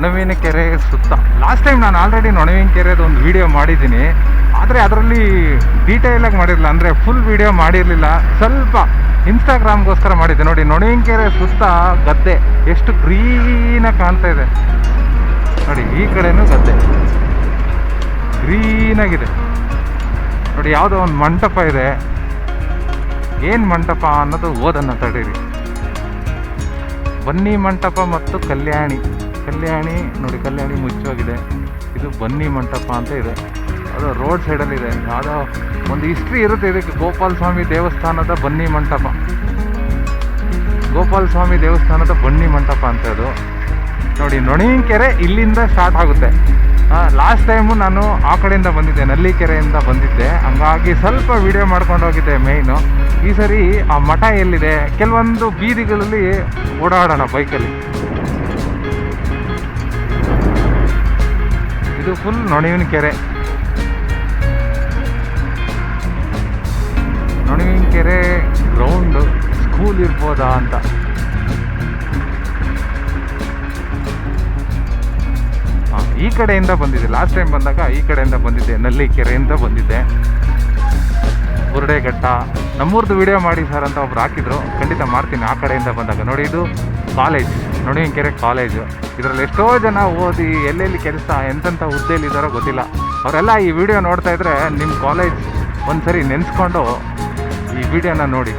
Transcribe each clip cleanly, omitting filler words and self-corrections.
ನೊಣವಿನ ಕೆರೆ ಸುತ್ತ last time ನಾನು ಆಲ್ರೆಡಿ ನೊಣವಿನ ಕೆರೆದು ಒಂದು ವಿಡಿಯೋ ಮಾಡಿದ್ದೀನಿ. ಆದರೆ ಅದರಲ್ಲಿ ಡೀಟೇಲಾಗಿ ಮಾಡಿರಲಿಲ್ಲ, ಅಂದರೆ ಫುಲ್ ವಿಡಿಯೋ ಮಾಡಿರಲಿಲ್ಲ. ಸ್ವಲ್ಪ ಇನ್ಸ್ಟಾಗ್ರಾಮ್ಗೋಸ್ಕರ ಮಾಡಿದ್ದೆ. ನೋಡಿ, ನೊಣವಿನ ಕೆರೆ ಸುತ್ತ ಗದ್ದೆ ಎಷ್ಟು ಗ್ರೀನಾಗಿ ಕಾಣ್ತಾ ಇದೆ ನೋಡಿ. ಈ ಕಡೆನೂ ಗದ್ದೆ ಗ್ರೀನಾಗಿದೆ ನೋಡಿ. ಯಾವುದೋ ಒಂದು ಮಂಟಪ ಇದೆ. ಏನು ಮಂಟಪ ಅನ್ನೋದು ಓದನ್ನು ತಡೀರಿ. ಬನ್ನಿ ಮಂಟಪ ಮತ್ತು ಕಲ್ಯಾಣಿ ನೋಡಿ, ಕಲ್ಯಾಣಿ ಮುಚ್ಚೋಗಿದೆ. ಇದು ಬನ್ನಿ ಮಂಟಪ ಅಂತ ಇದೆ. ಅದು ರೋಡ್ ಸೈಡಲ್ಲಿದೆ. ಯಾವುದೋ ಒಂದು ಹಿಸ್ಟ್ರಿ ಇರುತ್ತೆ ಇದಕ್ಕೆ. ಗೋಪಾಲ ಸ್ವಾಮಿ ದೇವಸ್ಥಾನದ ಬನ್ನಿ ಮಂಟಪ ಅಂತ ಅದು ನೋಡಿ. ನೊಣವಿನ ಕೆರೆ ಇಲ್ಲಿಂದ ಸ್ಟಾರ್ಟ್ ಆಗುತ್ತೆ. ಲಾಸ್ಟ್ ಟೈಮು ನಾನು ಆ ಕಡೆಯಿಂದ ಬಂದಿದ್ದೆ, ನಲ್ಲಿಕೆರೆಯಿಂದ ಬಂದಿದ್ದೆ. ಹಂಗಾಗಿ ಸ್ವಲ್ಪ ವಿಡಿಯೋ ಮಾಡ್ಕೊಂಡು ಹೋಗಿದ್ದೆ ಮೇಯ್ನು. ಈ ಸರಿ ಆ ಮಠ ಎಲ್ಲಿದೆ, ಕೆಲವೊಂದು ಬೀದಿಗಳಲ್ಲಿ ಓಡಾಡೋಣ ಬೈಕಲ್ಲಿ. ಇದು ಫುಲ್ ನೊಣವಿನ ಕೆರೆ. ನೊಣವಿನ ಕೆರೆ ಗ್ರೌಂಡು ಸ್ಕೂಲ್ ಇರ್ಬೋದಾ ಅಂತ. ಈ ಕಡೆಯಿಂದ ಬಂದಿದ್ದೆ ಲಾಸ್ಟ್ ಟೈಮ್ ಬಂದಾಗ. ಈ ಕಡೆಯಿಂದ ಬಂದಿದ್ದೆ, ನಲ್ಲಿಕೆರೆಯಿಂದ ಬಂದಿದ್ದೆ. ಬುರುಡೆಘಟ್ಟ ನಮ್ಮೂರ್ದು ವಿಡಿಯೋ ಮಾಡಿ ಸರ್ ಅಂತ ಒಬ್ರು ಹಾಕಿದ್ರು. ಖಂಡಿತ ಮಾಡ್ತೀನಿ ಆ ಕಡೆಯಿಂದ ಬಂದಾಗ. ನೋಡಿ, ಇದು ಕಾಲೇಜ್, ನೊಣವಿನ ಕೆರೆ ಕಾಲೇಜು. ಇದರಲ್ಲಿ ಎಷ್ಟೋ ಜನ ಓದಿ ಎಲ್ಲೆಲ್ಲಿ ಕೆಲಸ ಎಂತೆಂಥ ಹುದ್ದೆಯಲ್ಲಿದ್ದಾರೋ ಗೊತ್ತಿಲ್ಲ. ಅವರೆಲ್ಲ ಈ ವಿಡಿಯೋ ನೋಡ್ತಾ ಇದ್ರೆ ನಿಮ್ಮ ಕಾಲೇಜ್ ಒಂದು ಸರಿ ನೆನೆಸ್ಕೊಂಡು ಈ ವಿಡಿಯೋನ ನೋಡಿ.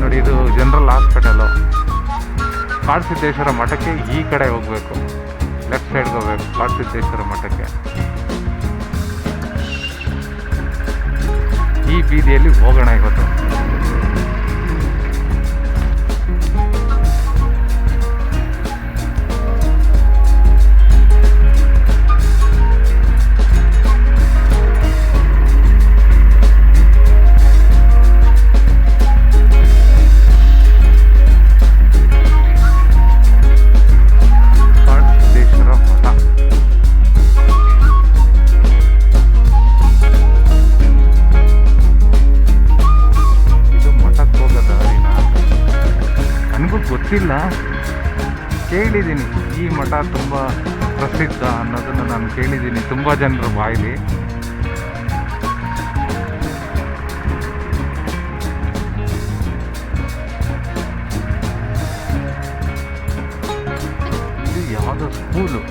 ನೋಡಿ, ಇದು ಜನರಲ್ ಹಾಸ್ಪಿಟಲು. ಕಾಡಸಿದ್ದೇಶ್ವರ ಮಠಕ್ಕೆ ಈ ಕಡೆ ಹೋಗಬೇಕು, ಲೆಫ್ಟ್ ಸೈಡ್ಗೆ ಹೋಗ್ಬೇಕು ಕಾಡಸಿದ್ದೇಶ್ವರ ಮಠಕ್ಕೆ. ಈ ಬೀದಿಯಲ್ಲಿ ಹೋಗೋಣ ಇವತ್ತು. ಗೊತ್ತಿಲ್ಲ, ಕೇಳಿದ್ದೀನಿ ಈ ಮಠ ತುಂಬ ಪ್ರಸಿದ್ಧ ಅನ್ನೋದನ್ನು ನಾನು ಕೇಳಿದ್ದೀನಿ ತುಂಬ ಜನರ ಬಾಯಲ್ಲಿ. ಇದು ಯಾವುದೋ ಸ್ಕೂಲು.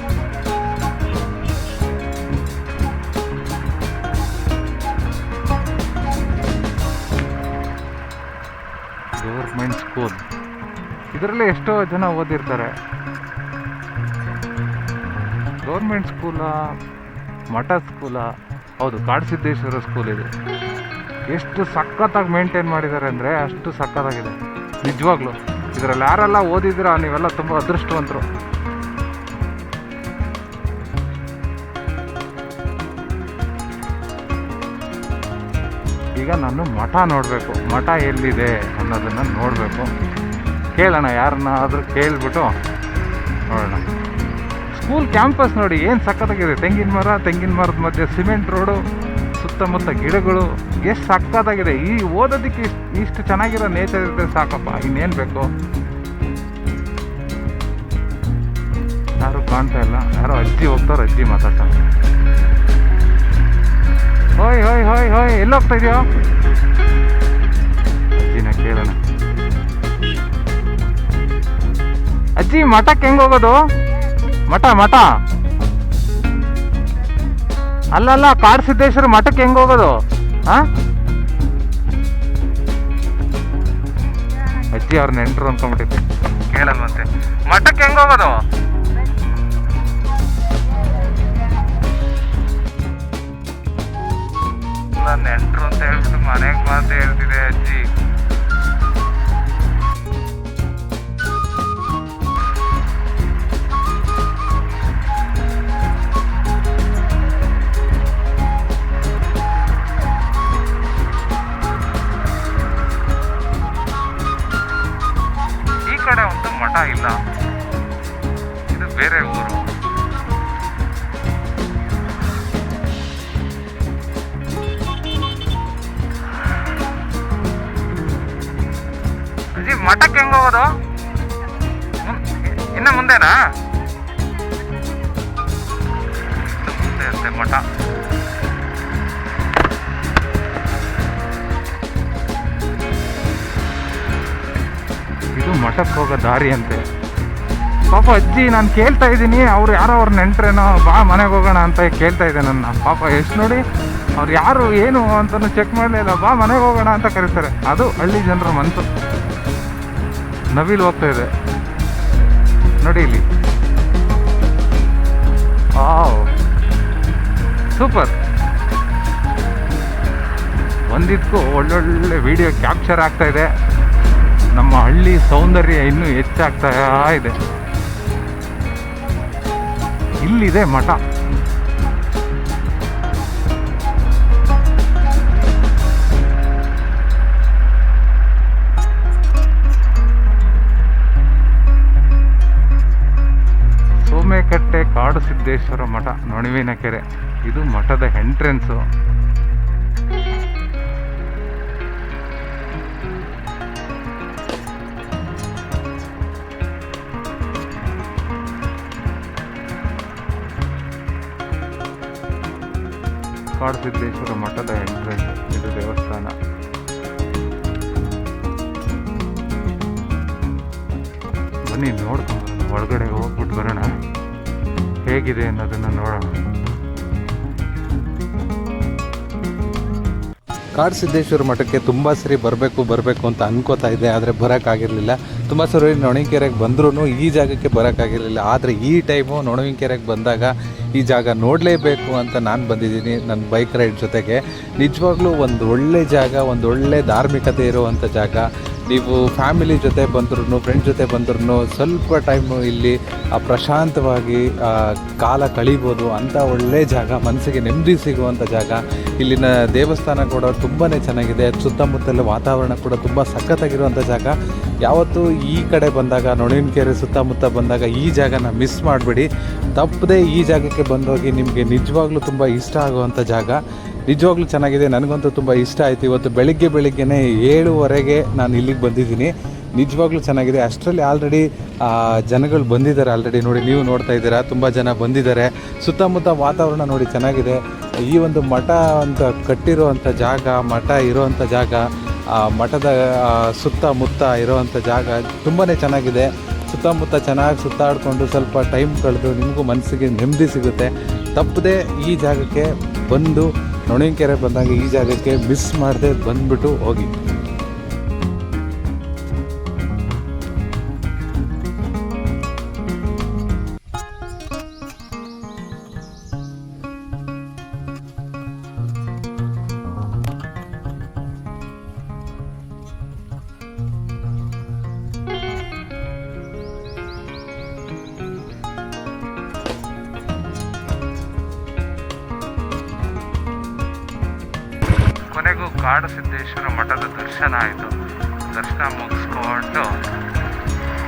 Government school. ಇದರಲ್ಲೇ ಎಷ್ಟೋ ಜನ ಓದಿರ್ತಾರೆ. ಗೌರ್ಮೆಂಟ್ ಸ್ಕೂಲಾ, ಮಠ ಸ್ಕೂಲಾ? ಹೌದು, ಕಾಡಸಿದ್ದೇಶ್ವರ ಸ್ಕೂಲ್ ಇದೆ. ಎಷ್ಟು ಸಖತ್ತಾಗಿ ಮೇಂಟೈನ್ ಮಾಡಿದ್ದಾರೆ ಅಂದರೆ ಅಷ್ಟು ಸಖತ್ತಾಗಿದೆ ನಿಜವಾಗ್ಲೂ. ಇದರಲ್ಲಿ ಯಾರೆಲ್ಲ ಓದಿದ್ದೀರಾ ನೀವೆಲ್ಲ ತುಂಬ ಅದೃಷ್ಟವಂತರು. ಈಗ ನಾನು ಮಠ ನೋಡಬೇಕು, ಮಠ ಎಲ್ಲಿದೆ ಅನ್ನೋದನ್ನು ನೋಡಬೇಕು. ಕೇಳೋಣ, ಯಾರನ್ನಾದರೂ ಕೇಳಿಬಿಟ್ಟು ನೋಡೋಣ. ಸ್ಕೂಲ್ ಕ್ಯಾಂಪಸ್ ನೋಡಿ ಏನು ಸಖತ್ತಾಗಿದೆ. ತೆಂಗಿನ ಮರದ ಮಧ್ಯೆ ಸಿಮೆಂಟ್ ರೋಡು, ಸುತ್ತಮುತ್ತ ಗಿಡಗಳು, ಎಷ್ಟು ಸಖತ್ತಾಗಿದೆ. ಈ ಓದೋದಕ್ಕೆ ಇಷ್ಟು ಚೆನ್ನಾಗಿರೋ ನೇಚರ್ ಇರುತ್ತೆ ಸಾಕಪ್ಪ, ಇನ್ನೇನು ಬೇಕು. ಯಾರು ಕಾಣ್ತಾ ಇಲ್ಲ, ಯಾರೋ ಅಜ್ಜಿ ಹೋಗ್ತಾರೋ, ಅಜ್ಜಿ ಮಾತಾಡ್ತಾನೆ. ಹೋಯ್ ಹೋಯ್ ಹೋಯ್ ಹೋಯ್, ಎಲ್ಲಿ ಹೋಗ್ತಾ ಇದೆಯೋ? ಅಜ್ಜಿನ ಕೇಳೋಣ. ಅಜ್ಜಿ, ಮಠಕ್ಕೆ ಹೆಂಗೆ ಹೋಗೋದು? ಮಠ ಅಲ್ಲಲ್ಲ, ಕಾಡಸಿದ್ದೇಶ್ವರ ಮಠಕ್ಕೆ ಹೆಂಗೆ ಹೋಗೋದು? ಅಜ್ಜಿ ಅವ್ರ ನೆಂಟರು ಅನ್ಕೊಂಡ್ಬಿಟ್ಟಿದ್ದೆ, ಕೇಳಲ್ವಂತೆ. ಮಠಕ್ಕೆ ಹೆಂಗೆ ಹೋಗೋದು? ನೆಂಟರು ಅಂತ ಹೇಳ್ಬಿಟ್ಟು ಮನೆಗೆ ಮಾತು ಹೇಳ್ತಿದೆ ಅಜ್ಜಿ. ಕಡೆ ಒಂದು ಮಠ ಇಲ್ಲ, ಇದು ಬೇರೆ ಊರು. ಅಜ್ಜಿ, ಮಠಕ್ಕೆ ಹೆಂಗೆ ಹೋಗೋದು? ಇನ್ನು ಮುಂದೆನಾ? ಮುಂದೆ ಅಂತೆ ಮಠ. ಇದು ಮಠಕ್ಕೆ ಹೋಗೋ ದಾರಿ ಅಂತೆ. ಪಾಪ ಅಜ್ಜಿ, ನಾನು ಕೇಳ್ತಾ ಇದ್ದೀನಿ, ಅವ್ರು ಯಾರೋ ಅವ್ರ ನೆಂಟ್ರೇನೋ, ಬಾ ಮನೆಗೆ ಹೋಗೋಣ ಅಂತ ಕೇಳ್ತಾ ಇದ್ದೆ ನನ್ನ. ಪಾಪ ಎಷ್ಟು ನೋಡಿ, ಅವ್ರು ಯಾರು ಏನು ಅಂತಲೂ ಚೆಕ್ ಮಾಡಲಿಲ್ಲ, ಬಾ ಮನೆಗೆ ಹೋಗೋಣ ಅಂತ ಕರೀತಾರೆ. ಅದು ಹಳ್ಳಿ ಜನರ ಮನಸ್ಸು. ನವಿಲು ಹೋಗ್ತಾ ಇದೆ ನೋಡಿ ಇಲ್ಲಿ. ಸೂಪರ್. ಒಂದಿದ್ಕು ಒಳ್ಳೊಳ್ಳೆ ವಿಡಿಯೋ ಕ್ಯಾಪ್ಚರ್ ಆಗ್ತಾ ಇದೆ. ನಮ್ಮ ಹಳ್ಳಿ ಸೌಂದರ್ಯ ಇನ್ನೂ ಹೆಚ್ಚಾಗ್ತಾ ಇದೆ. ಇಲ್ಲಿದೆ ಮಠ. ಸೋಮೆಕಟ್ಟೆ ಕಾಡು ಸಿದ್ದೇಶ್ವರ ಮಠ, ನೊಣವಿನಕೆರೆ. ಇದು ಮಠದ ಎಂಟ್ರೆನ್ಸು. ಕಾಡು ಸಿದ್ದೇಶ್ವರ ಮಠದ ಎಂಟ್ರೆನ್ಸ್. ಇದು ದೇವಸ್ಥಾನ. ಬನ್ನಿ ನೋಡ್ಕೊಂಡು ಒಳಗಡೆ ಹೋಗ್ಬಿಟ್ಟು ಬರೋಣ, ಹೇಗಿದೆ ಅನ್ನೋದನ್ನು ನೋಡೋಣ. ಕಾಡು ಸಿದ್ದೇಶ್ವರ ಮಠಕ್ಕೆ ತುಂಬ ಸರಿ ಬರಬೇಕು ಅಂತ ಅನ್ಕೋತಾ ಇದ್ದೆ, ಆದರೆ ಬರೋಕ್ಕಾಗಿರಲಿಲ್ಲ. ತುಂಬ ಸರಿ ನೊಣವಿನಕೆರೆಗೆ ಬಂದ್ರೂ ಈ ಜಾಗಕ್ಕೆ ಬರೋಕ್ಕಾಗಿರಲಿಲ್ಲ. ಆದರೆ ಈ ಟೈಮು ನೊಣವಿನಕೆರೆಗೆ ಬಂದಾಗ ಈ ಜಾಗ ನೋಡಲೇಬೇಕು ಅಂತ ನಾನು ಬಂದಿದ್ದೀನಿ ನನ್ನ ಬೈಕ್ ರೈಡ್ ಜೊತೆಗೆ. ನಿಜವಾಗ್ಲೂ ಒಂದು ಒಳ್ಳೆ ಜಾಗ, ಒಂದು ಒಳ್ಳೆ ಧಾರ್ಮಿಕತೆ ಇರುವಂಥ ಜಾಗ. ನೀವು ಫ್ಯಾಮಿಲಿ ಜೊತೆ ಬಂದ್ರೂ, ಫ್ರೆಂಡ್ ಜೊತೆ ಬಂದ್ರೂ ಸ್ವಲ್ಪ ಟೈಮು ಇಲ್ಲಿ ಪ್ರಶಾಂತವಾಗಿ ಕಾಲ ಕಳೀಬೋದು ಅಂತ ಒಳ್ಳೆ ಜಾಗ, ಮನಸ್ಸಿಗೆ ನೆಮ್ಮದಿ ಸಿಗುವಂಥ ಜಾಗ. ಇಲ್ಲಿನ ದೇವಸ್ಥಾನ ಕೂಡ ತುಂಬಾ ಚೆನ್ನಾಗಿದೆ. ಸುತ್ತಮುತ್ತಲ ವಾತಾವರಣ ಕೂಡ ತುಂಬ ಸಖತ್ತಾಗಿರುವಂಥ ಜಾಗ. ಯಾವತ್ತೂ ಈ ಕಡೆ ಬಂದಾಗ, ನೊಣವಿನಕೆರೆ ಸುತ್ತಮುತ್ತ ಬಂದಾಗ ಈ ಜಾಗನ ಮಿಸ್ ಮಾಡಬೇಡಿ. ತಪ್ಪದೆ ಈ ಜಾಗಕ್ಕೆ ಬಂದೋಗಿ, ನಿಮಗೆ ನಿಜವಾಗ್ಲೂ ತುಂಬ ಇಷ್ಟ ಆಗುವಂಥ ಜಾಗ. ನಿಜವಾಗ್ಲೂ ಚೆನ್ನಾಗಿದೆ, ನನಗಂತೂ ತುಂಬ ಇಷ್ಟ ಆಯಿತು. ಇವತ್ತು ಬೆಳಿಗ್ಗೆನೇ 7:30ಗೆ ನಾನು ಇಲ್ಲಿಗೆ ಬಂದಿದ್ದೀನಿ. ನಿಜವಾಗ್ಲೂ ಚೆನ್ನಾಗಿದೆ. ಅಷ್ಟರಲ್ಲಿ ಆಲ್ರೆಡಿ ಜನಗಳು ಬಂದಿದ್ದಾರೆ. ಆಲ್ರೆಡಿ ನೋಡಿ, ನೀವು ನೋಡ್ತಾ ಇದ್ದೀರಾ, ತುಂಬ ಜನ ಬಂದಿದ್ದಾರೆ. ಸುತ್ತಮುತ್ತ ವಾತಾವರಣ ನೋಡಿ ಚೆನ್ನಾಗಿದೆ. ಈ ಒಂದು ಮಠ ಅಂತ ಕಟ್ಟಿರುವಂಥ ಜಾಗ, ಮಠ ಇರೋವಂಥ ಜಾಗ, ಮಠದ ಸುತ್ತಮುತ್ತ ಇರೋವಂಥ ಜಾಗ ತುಂಬಾ ಚೆನ್ನಾಗಿದೆ. ಸುತ್ತಮುತ್ತ ಚೆನ್ನಾಗಿ ಸುತ್ತಾಡಿಕೊಂಡು ಸ್ವಲ್ಪ ಟೈಮ್ ಕಳೆದು ನಿಮಗೂ ಮನಸ್ಸಿಗೆ ನೆಮ್ಮದಿ ಸಿಗುತ್ತೆ. ತಪ್ಪದೆ ಈ ಜಾಗಕ್ಕೆ ಬಂದು, ನೊಣವಿನಕೆರೆ ಬಂದಾಗ ಈ ಜಾಗಕ್ಕೆ ಮಿಸ್ ಮಾಡದೆ ಬಂದುಬಿಟ್ಟು ಹೋಗಿ. ಕೊನೆಗೂ ಕಾಡು ಸಿದ್ದೇಶ್ವರ ಮಠದ ದರ್ಶನ ಆಯಿತು. ದರ್ಶನ ಮುಗಿಸ್ಕೊಂಡು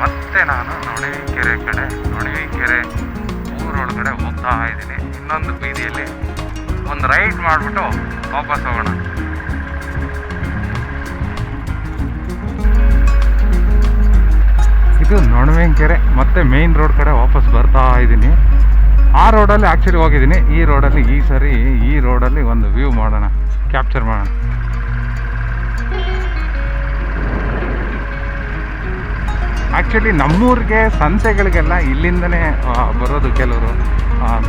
ಮತ್ತೆ ನಾನು ನೊಣವಿನಕೆರೆ ಊರೊಳಗಡೆ ಹೋಗ್ತಾ ಇದ್ದೀನಿ. ಇನ್ನೊಂದು ಬೀದಿಯಲ್ಲಿ ಒಂದು ರೈಡ್ ಮಾಡಿಬಿಟ್ಟು ವಾಪಸ್ ಹೋಗೋಣ. ಇದು ನೊಣವಿನಕೆರೆ. ಮತ್ತೆ ಮೇನ್ ರೋಡ್ ಕಡೆ ವಾಪಸ್ ಬರ್ತಾ ಇದ್ದೀನಿ. ಆ ರೋಡಲ್ಲಿ ಆ್ಯಕ್ಚುಲಿ ಹೋಗಿದ್ದೀನಿ. ಈ ರೋಡಲ್ಲಿ ಈ ಸರಿ ಈ ರೋಡಲ್ಲಿ ಒಂದು ವ್ಯೂ ಮಾಡೋಣ, ಕ್ಯಾಪ್ಚರ್ ಮಾಡೋಣ. ಆ್ಯಕ್ಚುಲಿ ನಮ್ಮೂರಿಗೆ ಸಂತೆಗಳಿಗೆಲ್ಲ ಇಲ್ಲಿಂದನೇ ಬರೋದು ಕೆಲವರು.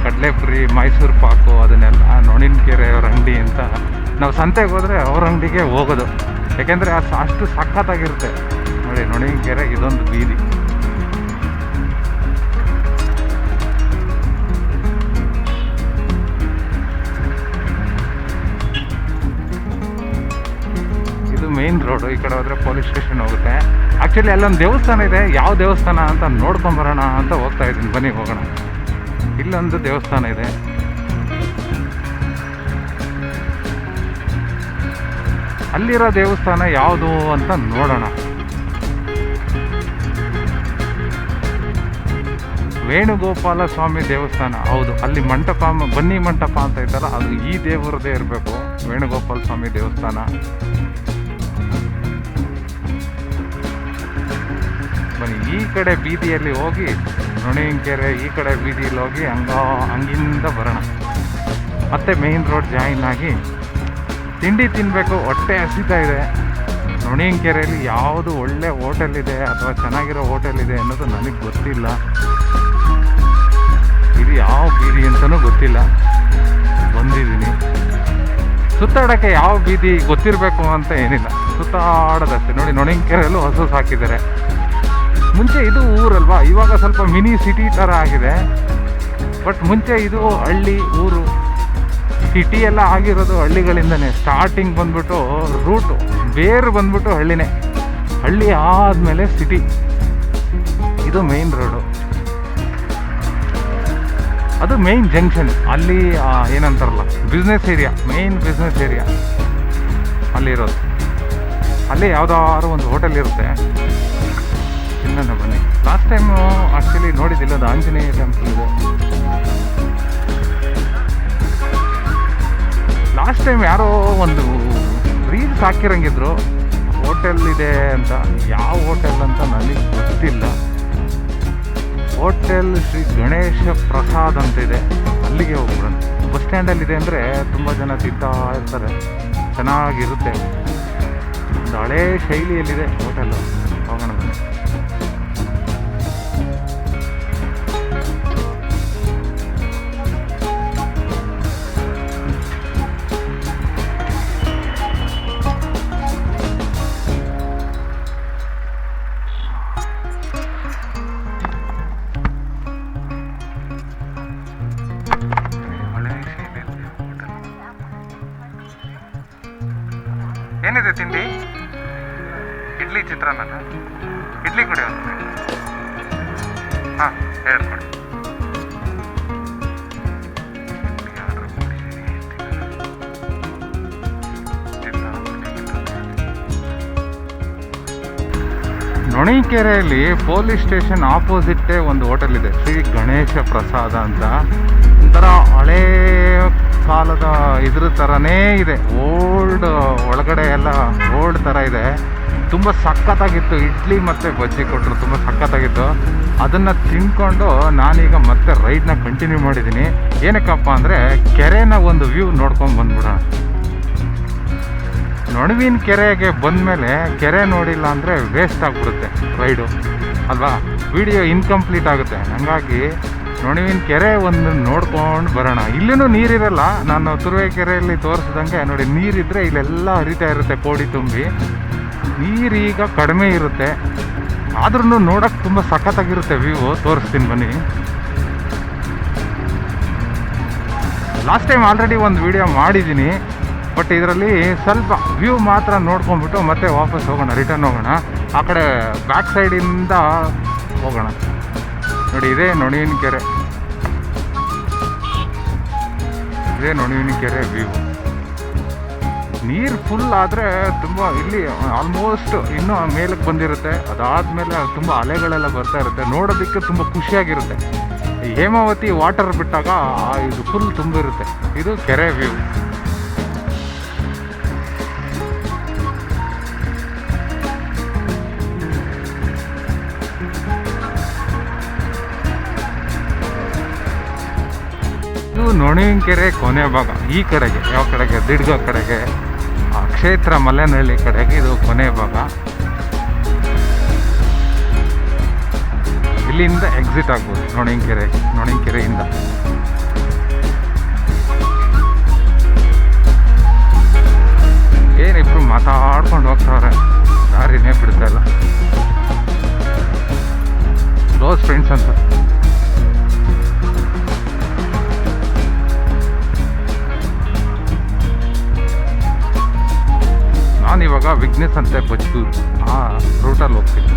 ಕಡಲೆಪುರಿ, ಮೈಸೂರು ಪಾಕು, ಅದನ್ನೆಲ್ಲ ನೊಣವಿನಕೆರೆ ಅವ್ರ ಅಂಗಡಿ ಅಂತ. ನಾವು ಸಂತೆಗೆ ಹೋದರೆ ಅವ್ರ ಅಂಗಡಿಗೆ ಹೋಗೋದು, ಯಾಕೆಂದರೆ ಅಷ್ಟು ಸಖತ್ತಾಗಿರುತ್ತೆ ನೋಡಿ. ನೊಣವಿನಕೆರೆ ಇದೊಂದು ಬೀದಿ. Main road. ಈ ಕಡೆ ಹೋದರೆ ಪೊಲೀಸ್ ಸ್ಟೇಷನ್ ಹೋಗುತ್ತೆ. ಆ್ಯಕ್ಚುಲಿ ಅಲ್ಲೊಂದು ದೇವಸ್ಥಾನ ಇದೆ. ಯಾವ ದೇವಸ್ಥಾನ ಅಂತ ನೋಡ್ಕೊಂಬರೋಣ ಅಂತ ಹೋಗ್ತಾ ಇದ್ದೀನಿ. ಬನ್ನಿ ಹೋಗೋಣ. ಇಲ್ಲೊಂದು ದೇವಸ್ಥಾನ ಇದೆ. ಅಲ್ಲಿರೋ ದೇವಸ್ಥಾನ ಯಾವುದು ಅಂತ ನೋಡೋಣ. ವೇಣುಗೋಪಾಲ ಸ್ವಾಮಿ ದೇವಸ್ಥಾನ. ಹೌದು, ಅಲ್ಲಿ ಮಂಟಪ, ಬನ್ನಿ ಮಂಟಪ ಅಂತ ಇದ್ದಲ್ಲ, ಅದು ಈ ದೇವರದೇ ಇರಬೇಕು. ವೇಣುಗೋಪಾಲ ಸ್ವಾಮಿ ದೇವಸ್ಥಾನ. ಬನ್ನಿ. ಈ ಕಡೆ ಬೀದಿಯಲ್ಲಿ ಹೋಗಿ ನೊಣವಿನಕೆರೆ ಈ ಕಡೆ ಬೀದಿಯಲ್ಲಿ ಹೋಗಿ ಹಂಗಿಂದ ಬರೋಣ. ಮತ್ತೆ ಮೇಯ್ನ್ ರೋಡ್ ಜಾಯಿನ್ ಆಗಿ ತಿಂಡಿ ತಿನ್ನಬೇಕು, ಹೊಟ್ಟೆ ಹಸಿತಾ ಇದೆ. ನೊಣವಿನಕೆರೆಯಲ್ಲಿ ಯಾವುದು ಒಳ್ಳೆ ಹೋಟೆಲ್ ಇದೆ ಅಥವಾ ಚೆನ್ನಾಗಿರೋ ಹೋಟೆಲ್ ಇದೆ ಅನ್ನೋದು ನನಗೆ ಗೊತ್ತಿಲ್ಲ. ಇದು ಯಾವ ಬೀದಿ ಅಂತಲೂ ಗೊತ್ತಿಲ್ಲ. ಬಂದಿದ್ದೀನಿ ಸುತ್ತಾಡೋಕ್ಕೆ. ಯಾವ ಬೀದಿ ಗೊತ್ತಿರಬೇಕು ಅಂತ ಏನಿಲ್ಲ, ಸುತ್ತಾಡೋದಷ್ಟೇ. ನೋಡಿ ನೊಣವಿನಕೆರೆಯಲ್ಲೂ ಹಸು ಸಾಕಿದ್ದಾರೆ. ಮುಂಚೆ ಇದು ಊರಲ್ವಾ, ಇವಾಗ ಸ್ವಲ್ಪ ಮಿನಿ ಸಿಟಿ ಥರ ಆಗಿದೆ. ಬಟ್ ಮುಂಚೆ ಇದು ಹಳ್ಳಿ ಊರು. ಸಿಟಿ ಎಲ್ಲ ಆಗಿರೋದು ಹಳ್ಳಿಗಳಿಂದನೇ. ಸ್ಟಾರ್ಟಿಂಗ್ ಬಂದ್ಬಿಟ್ಟು ರೂಟು ಬೇರು ಬಂದ್ಬಿಟ್ಟು ಹಳ್ಳಿನೇ. ಹಳ್ಳಿ ಆದಮೇಲೆ ಸಿಟಿ. ಇದು ಮೇಯ್ನ್ ರೋಡು, ಅದು ಮೇಯ್ನ್ ಜಂಕ್ಷನ್. ಅಲ್ಲಿ ಏನಂತಾರಲ್ಲ business area, main business area ಅಲ್ಲಿರೋದು. ಅಲ್ಲಿ ಯಾವುದಾದ್ರು ಒಂದು ಹೋಟೆಲ್ ಇರುತ್ತೆ. ಇನ್ನೊಂದು ಬನ್ನಿ. ಲಾಸ್ಟ್ ಟೈಮು ಆ್ಯಕ್ಚುಲಿ ನೋಡಿದ್ದಿಲ್ಲ, ಅದು ಆಂಜನೇಯ ಟೆಂಪಲ್ ಇದೆ. ಲಾಸ್ಟ್ ಟೈಮ್ ಯಾರೋ ಒಂದು ರೀಲ್ಸ್ ಹಾಕಿರಂಗಿದ್ರು ಹೋಟೆಲ್ ಇದೆ ಅಂತ. ಯಾವ ಹೋಟೆಲ್ ಅಂತ ನನಗೆ ಗೊತ್ತಿಲ್ಲ. ಹೋಟೆಲ್ ಶ್ರೀ ಗಣೇಶ ಪ್ರಸಾದ್ ಅಂತ ಇದೆ, ಅಲ್ಲಿಗೆ ಹೋಗ್ಬಿಡೋಣ. ಬಸ್ ಸ್ಟ್ಯಾಂಡಲ್ಲಿದೆ ಅಂದರೆ ತುಂಬ ಜನ ತಿಂತಾ ಇರ್ತಾರೆ, ಚೆನ್ನಾಗಿರುತ್ತೆ. ಒಂದು ಹಳೇ ಶೈಲಿಯಲ್ಲಿದೆ ಹೋಟೆಲ್ಲು. ಹೋಗೋಣ ಬನ್ನಿ. ಏನಿದೆ ತಿಂಡಿ? ಇಡ್ಲಿ, ಚಿತ್ರಾನ್ನ. ಇಡ್ಲಿ ಕೊಡಿ ಒಂದು. ಹಾಂ, ಹೇಳ್ಕೊಡಿ. ನೊಣವಿನಕೆರೆಯಲ್ಲಿ ಪೊಲೀಸ್ ಸ್ಟೇಷನ್ ಆಪೋಸಿಟ್ಟೇ ಒಂದು ಹೋಟೆಲ್ ಇದೆ, ಶ್ರೀ ಗಣೇಶ ಪ್ರಸಾದ ಅಂತ. ಒಂಥರ ಹಳೇ ಕಾಲದ ಇದ್ರ ಥರನೇ ಇದೆ. ಓಲ್ಡ್ ಒಳಗಡೆ ಎಲ್ಲ ಓಲ್ಡ್ ಥರ ಇದೆ. ತುಂಬ ಸಖತ್ತಾಗಿತ್ತು. ಇಡ್ಲಿ ಮತ್ತು ಬಜ್ಜಿ ಕೊಟ್ಟರು, ತುಂಬ ಸಖತ್ತಾಗಿತ್ತು. ಅದನ್ನು ತಿನ್ಕೊಂಡು ನಾನೀಗ ಮತ್ತೆ ರೈಡ್ನ ಕಂಟಿನ್ಯೂ ಮಾಡಿದ್ದೀನಿ. ಏನಕ್ಕಪ್ಪ ಅಂದರೆ ಕೆರೆನ ಒಂದು ವ್ಯೂ ನೋಡ್ಕೊಂಡು ಬಂದ್ಬಿಡೋಣ. ನೊಣವಿನಕೆರೆಗೆ ಬಂದಮೇಲೆ ಕೆರೆ ನೋಡಿಲ್ಲ ಅಂದರೆ ವೇಸ್ಟ್ ಆಗಿಬಿಡುತ್ತೆ ರೈಡು ಅಲ್ವಾ, ವಿಡಿಯೋ ಇನ್ಕಂಪ್ಲೀಟ್ ಆಗುತ್ತೆ. ಹಾಗಾಗಿ ನೊಣವಿನಕೆರೆ ಒಂದು ನೋಡ್ಕೊಂಡು ಬರೋಣ. ಇಲ್ಲೂ ನೀರಿರಲ್ಲ. ನಾನು ತುರುವೇಕೆರೆಯಲ್ಲಿ ತೋರಿಸಿದಂಗೆ ನೋಡಿ, ನೀರಿದ್ದರೆ ಇಲ್ಲೆಲ್ಲ ಹರಿತಾ ಇರುತ್ತೆ ಕೋಡಿ ತುಂಬಿ. ನೀರೀಗ ಕಡಿಮೆ ಇರುತ್ತೆ, ಆದ್ರೂ ನೋಡೋಕ್ಕೆ ತುಂಬ ಸಖತ್ತಾಗಿರುತ್ತೆ ವ್ಯೂ. ತೋರಿಸ್ತೀನಿ ಬನ್ನಿ. ಲಾಸ್ಟ್ ಟೈಮ್ ಆಲ್ರೆಡಿ ಒಂದು ವಿಡಿಯೋ ಮಾಡಿದ್ದೀನಿ, ಬಟ್ ಇದರಲ್ಲಿ ಸ್ವಲ್ಪ ವ್ಯೂ ಮಾತ್ರ ನೋಡ್ಕೊಂಡ್ಬಿಟ್ಟು ಮತ್ತೆ ವಾಪಸ್ ಹೋಗೋಣ, ರಿಟರ್ನ್ ಹೋಗೋಣ. ಆ ಕಡೆ ಬ್ಯಾಕ್ ಸೈಡಿಂದ ಹೋಗೋಣ. ನೋಡಿ, ಇದೇ ನೊಣವಿನಕೆರೆ, ಇದೇ ನೊಣವಿನಕೆರೆ ವ್ಯೂ. ನೀರು ಫುಲ್ ಆದರೆ ತುಂಬ ಇಲ್ಲಿ ಆಲ್ಮೋಸ್ಟ್ ಇನ್ನೂ ಮೇಲಕ್ಕೆ ಬಂದಿರುತ್ತೆ. ಅದಾದಮೇಲೆ ತುಂಬ ಅಲೆಗಳೆಲ್ಲ ಬರ್ತಾ ಇರುತ್ತೆ. ನೋಡೋದಕ್ಕೆ ತುಂಬ ಖುಷಿಯಾಗಿರುತ್ತೆ. ಹೇಮಾವತಿ ವಾಟರ್ ಬಿಟ್ಟಾಗ ಇದು ಫುಲ್ ತುಂಬಿರುತ್ತೆ. ಇದು ಕೆರೆ ವ್ಯೂ. ಇದು ನೊಣವಿನಕೆರೆ ಕೊನೆ ಭಾಗ. ಈ ಕಡೆಗೆ ಯಾವ ಕಡೆಗೆ, ದಿಡ್ಗ ಕಡೆಗೆ, ಕ್ಷೇತ್ರ ಮಲೆನಹಳ್ಳಿ ಕಡೆಗೆ ಇದು ಕೊನೆ ಭಾಗ. ಇಲ್ಲಿಂದ ಎಕ್ಸಿಟ್ ಆಗ್ಬೋದು ನೊಣವಿನಕೆರೆಯಿಂದ. ಏನಿಬ್ರು ಮಾತಾಡ್ಕೊಂಡು ಹೋಗ್ತಾವ್ರೆ, ದಾರಿನೇ ಬಿಡ್ತಾ ಇಲ್ಲ. ಕ್ಲೋಸ್ ಫ್ರೆಂಡ್ಸ್ ಅಂತ. ನಾನಿವಾಗ ವಿಘ್ನೇಶ್ ಅಂತ ಬಜ್ಜೂರು ಆ ರೂಟಲ್ಲಿ ಹೋಗ್ತೀನಿ.